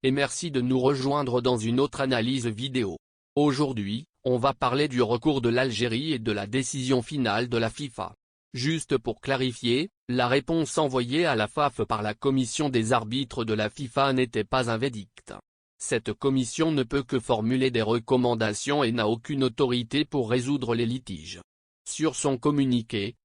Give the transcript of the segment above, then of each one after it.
et merci de nous rejoindre dans une autre analyse vidéo. Aujourd'hui, on va parler du recours de l'Algérie et de la décision finale de la FIFA. Juste pour clarifier, la réponse envoyée à la FAF par la commission des arbitres de la FIFA n'était pas un verdict. Cette commission ne peut que formuler des recommandations et n'a aucune autorité pour résoudre les litiges. Sur son communiqué,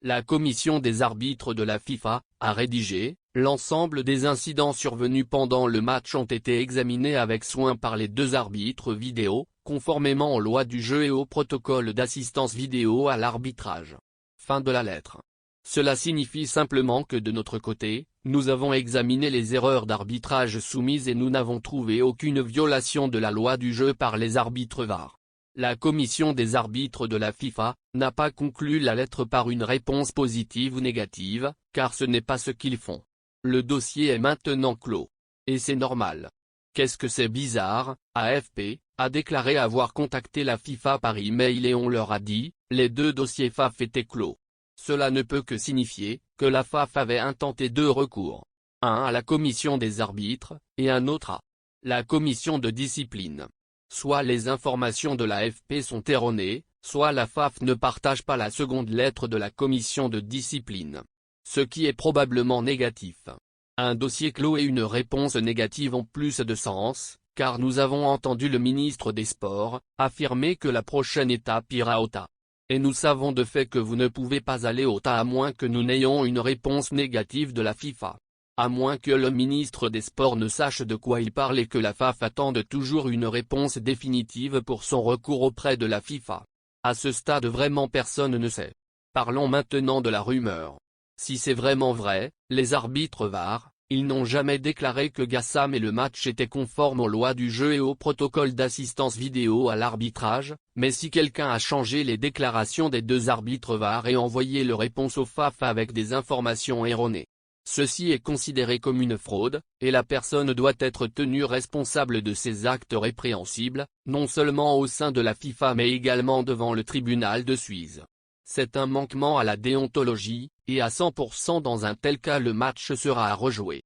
la commission des arbitres de la FIFA a rédigé « L'ensemble des incidents survenus pendant le match ont été examinés avec soin par les deux arbitres vidéo, conformément aux lois du jeu et au protocole d'assistance vidéo à l'arbitrage. » Fin de la lettre. Cela signifie simplement que de notre côté, nous avons examiné les erreurs d'arbitrage soumises et nous n'avons trouvé aucune violation de la loi du jeu par les arbitres VAR. La commission des arbitres de la FIFA n'a pas conclu la lettre par une réponse positive ou négative, car ce n'est pas ce qu'ils font. Le dossier est maintenant clos. Et c'est normal. Qu'est-ce que c'est bizarre, AFP a déclaré avoir contacté la FIFA par email et on leur a dit, les deux dossiers FAF étaient clos. Cela ne peut que signifier que la FAF avait intenté deux recours. Un à la commission des arbitres, et un autre à la commission de discipline. Soit les informations de l'AFP sont erronées, soit la FAF ne partage pas la seconde lettre de la commission de discipline. Ce qui est probablement négatif. Un dossier clos et une réponse négative ont plus de sens, car nous avons entendu le ministre des Sports affirmer que la prochaine étape ira au TA. Et nous savons de fait que vous ne pouvez pas aller au TA à moins que nous n'ayons une réponse négative de la FIFA. À moins que le ministre des Sports ne sache de quoi il parle et que la FAF attende toujours une réponse définitive pour son recours auprès de la FIFA. À ce stade vraiment personne ne sait. Parlons maintenant de la rumeur. Si c'est vraiment vrai, les arbitres VAR, ils n'ont jamais déclaré que Gassam et le match étaient conformes aux lois du jeu et au protocole d'assistance vidéo à l'arbitrage, mais si quelqu'un a changé les déclarations des deux arbitres VAR et envoyé leur réponse au FAF avec des informations erronées. Ceci est considéré comme une fraude, et la personne doit être tenue responsable de ces actes répréhensibles, non seulement au sein de la FIFA mais également devant le tribunal de Suisse. C'est un manquement à la déontologie, et à 100% dans un tel cas le match sera à rejouer.